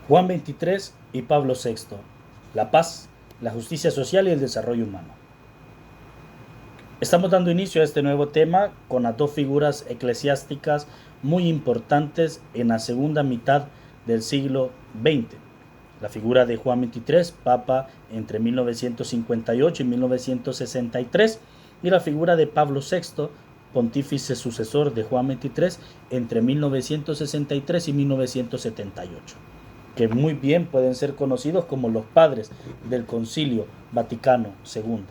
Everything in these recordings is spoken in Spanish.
Juan 23 y Pablo VI, la paz, la justicia social y el desarrollo humano. Estamos dando inicio a este nuevo tema con las dos figuras eclesiásticas muy importantes en la segunda mitad del siglo XX. La figura de Juan 23, Papa entre 1958 y 1963, y la figura de Pablo VI, pontífice sucesor de Juan 23 entre 1963 y 1978, que muy bien pueden ser conocidos como los padres del Concilio Vaticano II.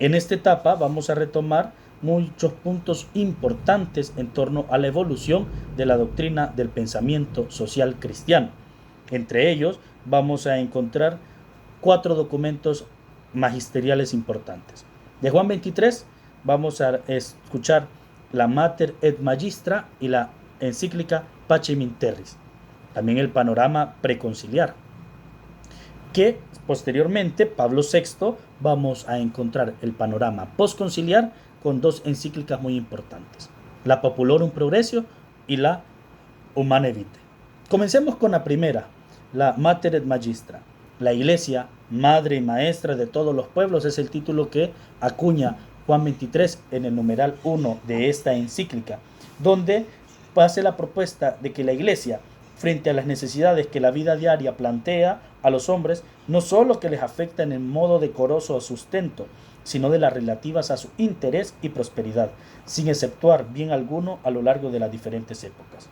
En esta etapa vamos a retomar muchos puntos importantes en torno a la evolución de la doctrina del pensamiento social cristiano. Entre ellos vamos a encontrar 4 documentos magisteriales importantes. De Juan 23 vamos a escuchar la Mater et Magistra y la encíclica Pacem in Terris. También el panorama preconciliar, que posteriormente Pablo VI vamos a encontrar el panorama postconciliar con 2 encíclicas muy importantes, la Populorum Progressio y la Humanae Vitae. Comencemos con la primera, la Mater et Magistra. La Iglesia, madre y maestra de todos los pueblos, es el título que acuña Juan 23 en el numeral 1 de esta encíclica, donde hace la propuesta de que la Iglesia, frente a las necesidades que la vida diaria plantea a los hombres, no solo que les afecta en el modo decoroso o sustento, sino de las relativas a su interés y prosperidad, sin exceptuar bien alguno a lo largo de las diferentes épocas.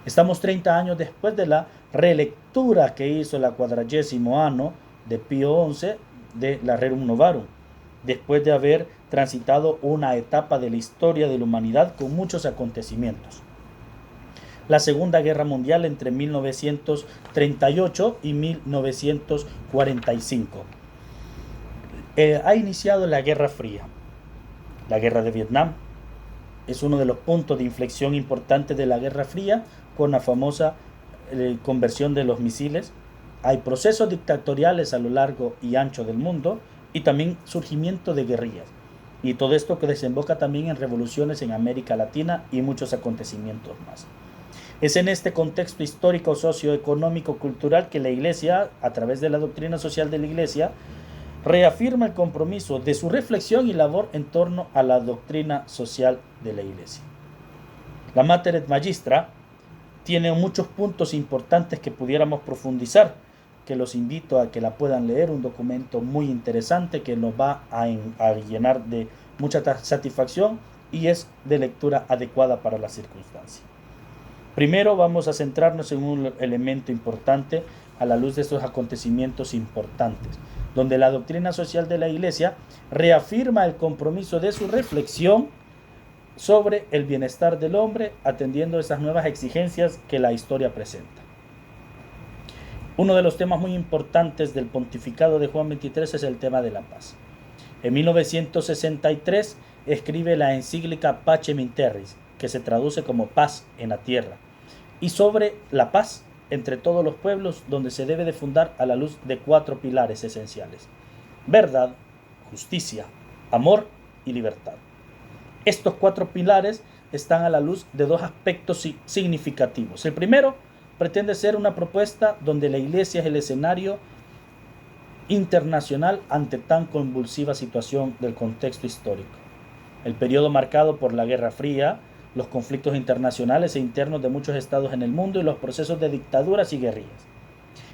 Estamos 30 años después de la relectura que hizo la 40º año de Pío XI de la Rerum Novarum, después de haber transitado una etapa de la historia de la humanidad con muchos acontecimientos. La Segunda Guerra Mundial entre 1938 y 1945. Ha iniciado la Guerra Fría. La Guerra de Vietnam es uno de los puntos de inflexión importantes de la Guerra Fría, con la famosa conversión de los misiles. Hay procesos dictatoriales a lo largo y ancho del mundo y también surgimiento de guerrillas. Y todo esto que desemboca también en revoluciones en América Latina y muchos acontecimientos más. Es en este contexto histórico, socioeconómico, cultural que la Iglesia, a través de la doctrina social de la Iglesia, reafirma el compromiso de su reflexión y labor en torno a la doctrina social de la Iglesia. La Mater et Magistra tiene muchos puntos importantes que pudiéramos profundizar, que los invito a que la puedan leer, un documento muy interesante que nos va a llenar de mucha satisfacción y es de lectura adecuada para la circunstancia. Primero vamos a centrarnos en un elemento importante a la luz de estos acontecimientos importantes, donde la doctrina social de la Iglesia reafirma el compromiso de su reflexión sobre el bienestar del hombre, atendiendo a esas nuevas exigencias que la historia presenta. Uno de los temas muy importantes del pontificado de Juan 23 es el tema de la paz. En 1963 escribe la encíclica Pacem in Terris, que se traduce como paz en la tierra, y sobre la paz entre todos los pueblos, donde se debe de fundar a la luz de 4 pilares esenciales: verdad, justicia, amor y libertad. Estos 4 pilares están a la luz de 2 aspectos significativos. El primero pretende ser una propuesta donde la Iglesia es el escenario internacional ante tan convulsiva situación del contexto histórico. El periodo marcado por la Guerra Fría, los conflictos internacionales e internos de muchos estados en el mundo y los procesos de dictaduras y guerrillas.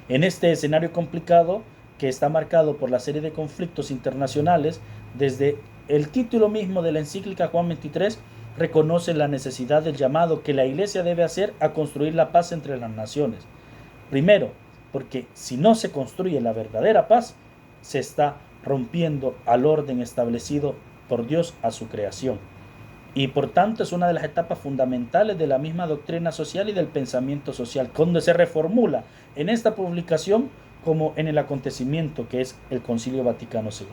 En este escenario complicado, que está marcado por la serie de conflictos internacionales, desde el título mismo de la encíclica Juan 23 reconoce la necesidad del llamado que la Iglesia debe hacer a construir la paz entre las naciones. Primero, porque si no se construye la verdadera paz, se está rompiendo al orden establecido por Dios a su creación. Y por tanto es una de las etapas fundamentales de la misma doctrina social y del pensamiento social, donde se reformula en esta publicación como en el acontecimiento que es el Concilio Vaticano II.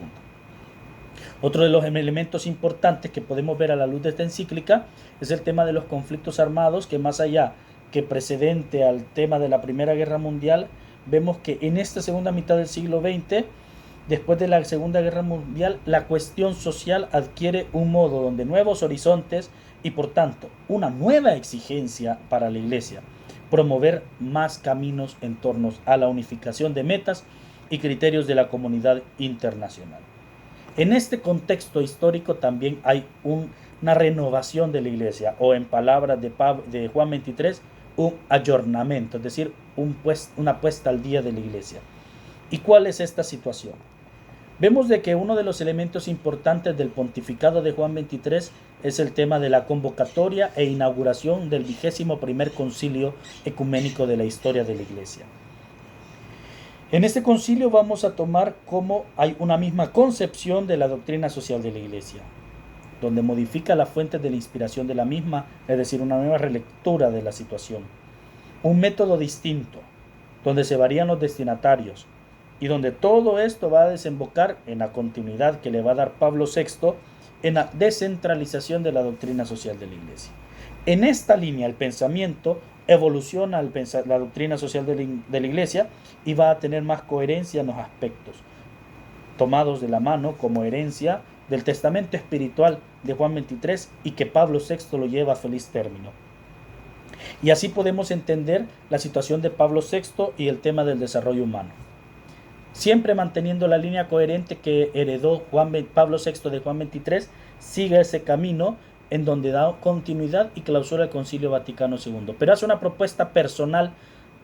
Otro de los elementos importantes que podemos ver a la luz de esta encíclica es el tema de los conflictos armados, que más allá que precedente al tema de la Primera Guerra Mundial, vemos que en esta segunda mitad del siglo XX, después de la Segunda Guerra Mundial, la cuestión social adquiere un modo donde nuevos horizontes y por tanto una nueva exigencia para la Iglesia, promover más caminos en torno a la unificación de metas y criterios de la comunidad internacional. En este contexto histórico también hay una renovación de la iglesia, o en palabras de Juan 23, un ayornamiento, es decir, una puesta al día de la iglesia. ¿Y cuál es esta situación? Vemos de que uno de los elementos importantes del pontificado de Juan 23 es el tema de la convocatoria e inauguración del 21º concilio ecuménico de la historia de la iglesia. En este concilio vamos a tomar cómo hay una misma concepción de la doctrina social de la iglesia, donde modifica las fuentes de la inspiración de la misma, es decir, una nueva relectura de la situación. Un método distinto, donde se varían los destinatarios, y donde todo esto va a desembocar en la continuidad que le va a dar Pablo VI en la descentralización de la doctrina social de la iglesia. En esta línea el pensamiento evoluciona la doctrina social de la iglesia y va a tener más coherencia en los aspectos tomados de la mano como herencia del testamento espiritual de Juan 23 y que Pablo VI lo lleva a feliz término. Y así podemos entender la situación de Pablo VI y el tema del desarrollo humano. Siempre manteniendo la línea coherente que heredó Pablo VI de Juan 23, sigue ese camino en donde da continuidad y clausura el Concilio Vaticano II. Pero hace una propuesta personal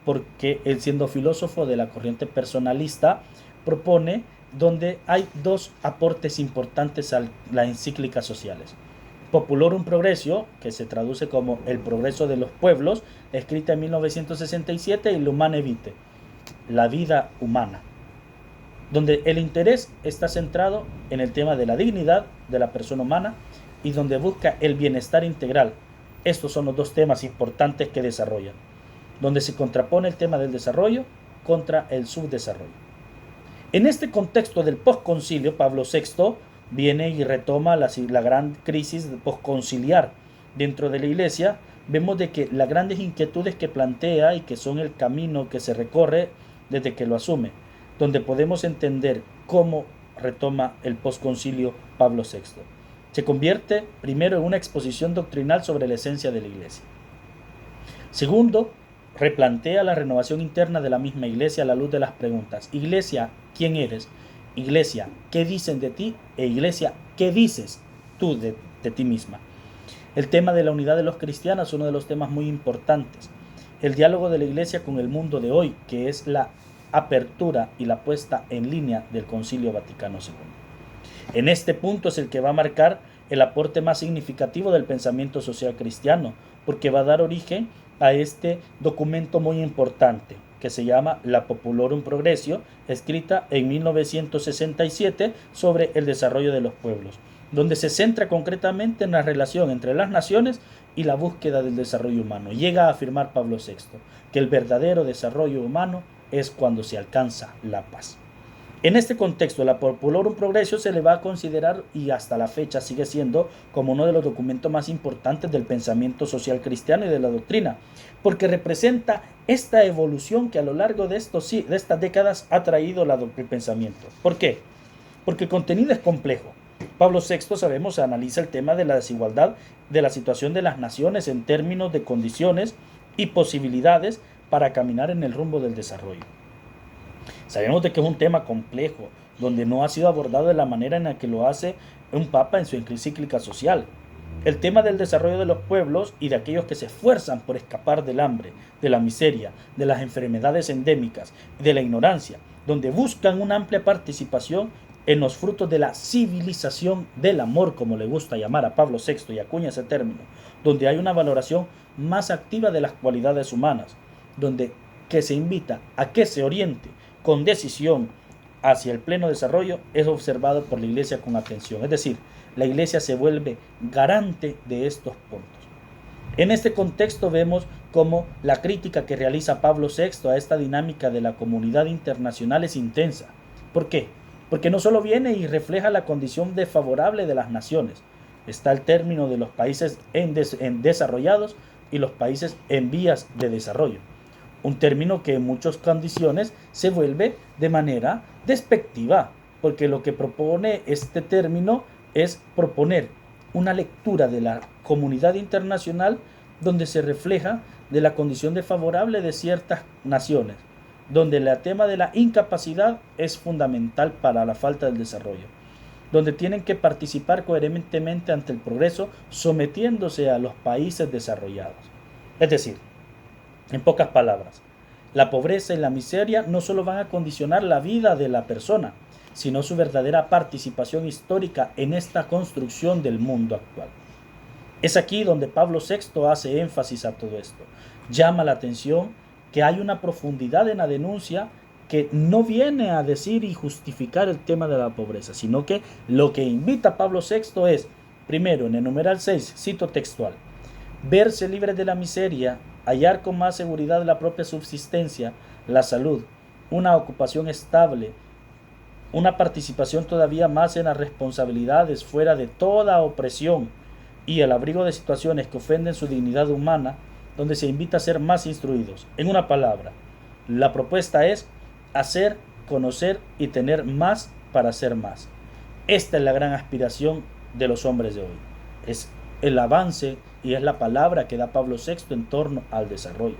porque él, siendo filósofo de la corriente personalista, propone donde hay dos aportes importantes a las encíclicas sociales. Populorum Progressio, que se traduce como El progreso de los pueblos, escrita en 1967, y Humane Vitae, la vida humana, donde el interés está centrado en el tema de la dignidad de la persona humana y donde busca el bienestar integral. Estos son los dos temas importantes que desarrollan, donde se contrapone el tema del desarrollo contra el subdesarrollo. En este contexto del posconcilio, Pablo VI viene y retoma la gran crisis posconciliar dentro de la iglesia. Vemos de que las grandes inquietudes que plantea y que son el camino que se recorre desde que lo asume, donde podemos entender cómo retoma el posconcilio Pablo VI. Se convierte primero en una exposición doctrinal sobre la esencia de la iglesia. Segundo, replantea la renovación interna de la misma iglesia a la luz de las preguntas: Iglesia, ¿quién eres? Iglesia, ¿qué dicen de ti? E iglesia, ¿qué dices tú de ti misma? El tema de la unidad de los cristianos es uno de los temas muy importantes. El diálogo de la iglesia con el mundo de hoy, que es la apertura y la puesta en línea del Concilio Vaticano II. En este punto es el que va a marcar el aporte más significativo del pensamiento social cristiano, porque va a dar origen a este documento muy importante que se llama La Populorum Progressio, escrita en 1967 sobre el desarrollo de los pueblos, donde se centra concretamente en la relación entre las naciones y la búsqueda del desarrollo humano. Llega a afirmar Pablo VI que el verdadero desarrollo humano es cuando se alcanza la paz. En este contexto, la Populorum Progressio se le va a considerar, y hasta la fecha sigue siendo, como uno de los documentos más importantes del pensamiento social cristiano y de la doctrina, porque representa esta evolución que a lo largo de estas décadas ha traído el pensamiento. ¿Por qué? Porque el contenido es complejo. Pablo VI, sabemos, analiza el tema de la desigualdad de la situación de las naciones en términos de condiciones y posibilidades para caminar en el rumbo del desarrollo. Sabemos de que es un tema complejo, donde no ha sido abordado de la manera en la que lo hace un papa en su encíclica social. El tema del desarrollo de los pueblos y de aquellos que se esfuerzan por escapar del hambre, de la miseria, de las enfermedades endémicas, de la ignorancia, donde buscan una amplia participación en los frutos de la civilización del amor, como le gusta llamar a Pablo VI y acuña ese término, donde hay una valoración más activa de las cualidades humanas, donde que se invita a que se oriente con decisión hacia el pleno desarrollo, es observado por la iglesia con atención. Es decir, la iglesia se vuelve garante de estos puntos. En este contexto vemos cómo la crítica que realiza Pablo VI a esta dinámica de la comunidad internacional es intensa. ¿Por qué? Porque no solo viene y refleja la condición desfavorable de las naciones, está el término de los países en desarrollados y los países en vías de desarrollo. Un término que en muchas condiciones se vuelve de manera despectiva, porque lo que propone este término es proponer una lectura de la comunidad internacional donde se refleja de la condición desfavorable de ciertas naciones, donde el tema de la incapacidad es fundamental para la falta del desarrollo, donde tienen que participar coherentemente ante el progreso, sometiéndose a los países desarrollados. Es decir, en pocas palabras, la pobreza y la miseria no solo van a condicionar la vida de la persona, sino su verdadera participación histórica en esta construcción del mundo actual. Es aquí donde Pablo VI hace énfasis a todo esto. Llama la atención que hay una profundidad en la denuncia que no viene a decir y justificar el tema de la pobreza, sino que lo que invita a Pablo VI es, primero, en el numeral 6, cito textual, verse libre de la miseria, hallar con más seguridad la propia subsistencia, la salud, una ocupación estable, una participación todavía más en las responsabilidades fuera de toda opresión y el abrigo de situaciones que ofenden su dignidad humana, donde se invita a ser más instruidos. En una palabra, la propuesta es hacer, conocer y tener más para hacer más. Esta es la gran aspiración de los hombres de hoy. Es el avance y es la palabra que da Pablo VI en torno al desarrollo.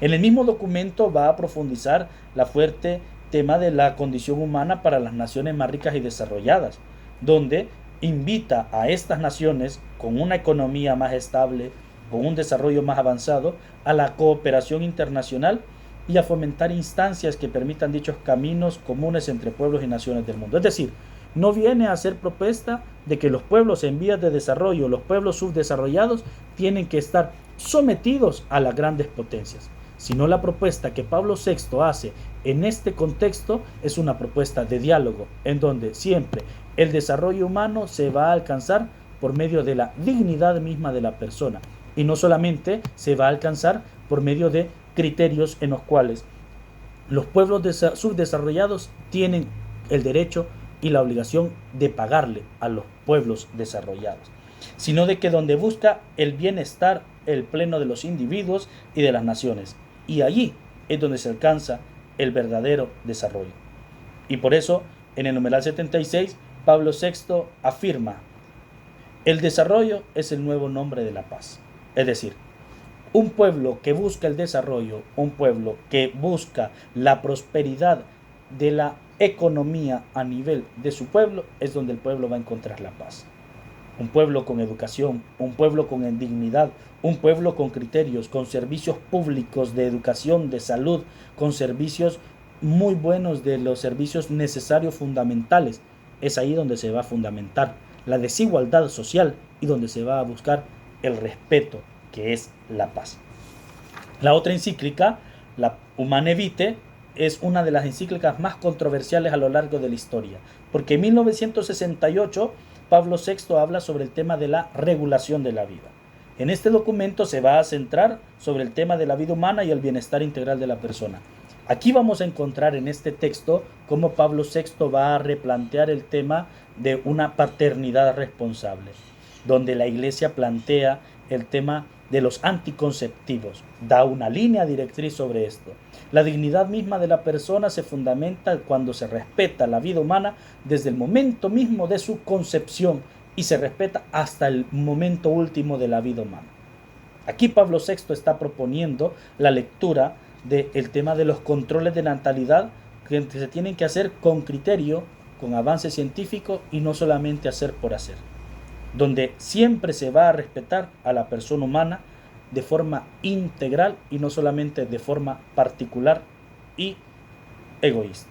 En el mismo documento va a profundizar la fuerte tema de la condición humana para las naciones más ricas y desarrolladas, donde invita a estas naciones con una economía más estable, con un desarrollo más avanzado, a la cooperación internacional y a fomentar instancias que permitan dichos caminos comunes entre pueblos y naciones del mundo. Es decir, no viene a hacer propuesta de que los pueblos en vías de desarrollo, los pueblos subdesarrollados, tienen que estar sometidos a las grandes potencias, sino la propuesta que Pablo VI hace en este contexto es una propuesta de diálogo, en donde siempre el desarrollo humano se va a alcanzar por medio de la dignidad misma de la persona, y no solamente se va a alcanzar por medio de criterios en los cuales los pueblos subdesarrollados tienen el derecho y la obligación de pagarle a los pueblos desarrollados, sino de que donde busca el bienestar, el pleno de los individuos y de las naciones, y allí es donde se alcanza el verdadero desarrollo. Y por eso, en el numeral 76, Pablo VI afirma: el desarrollo es el nuevo nombre de la paz. Es decir, un pueblo que busca el desarrollo, un pueblo que busca la prosperidad de la economía a nivel de su pueblo, es donde el pueblo va a encontrar la paz. Un pueblo con educación, un pueblo con dignidad, un pueblo con criterios, con servicios públicos de educación, de salud, con servicios muy buenos, de los servicios necesarios fundamentales. Es ahí donde se va a fundamentar la desigualdad social y donde se va a buscar el respeto, que es la paz. La otra encíclica, la Humane Vitae, es una de las encíclicas más controversiales a lo largo de la historia, porque en 1968 Pablo VI habla sobre el tema de la regulación de la vida. En este documento se va a centrar sobre el tema de la vida humana y el bienestar integral de la persona. Aquí vamos a encontrar en este texto cómo Pablo VI va a replantear el tema de una paternidad responsable, donde la Iglesia plantea el tema de los anticonceptivos, da una línea directriz sobre esto. La dignidad misma de la persona se fundamenta cuando se respeta la vida humana desde el momento mismo de su concepción y se respeta hasta el momento último de la vida humana. Aquí Pablo VI está proponiendo la lectura del tema de los controles de natalidad que se tienen que hacer con criterio, con avance científico y no solamente hacer por hacer, donde siempre se va a respetar a la persona humana de forma integral y no solamente de forma particular y egoísta.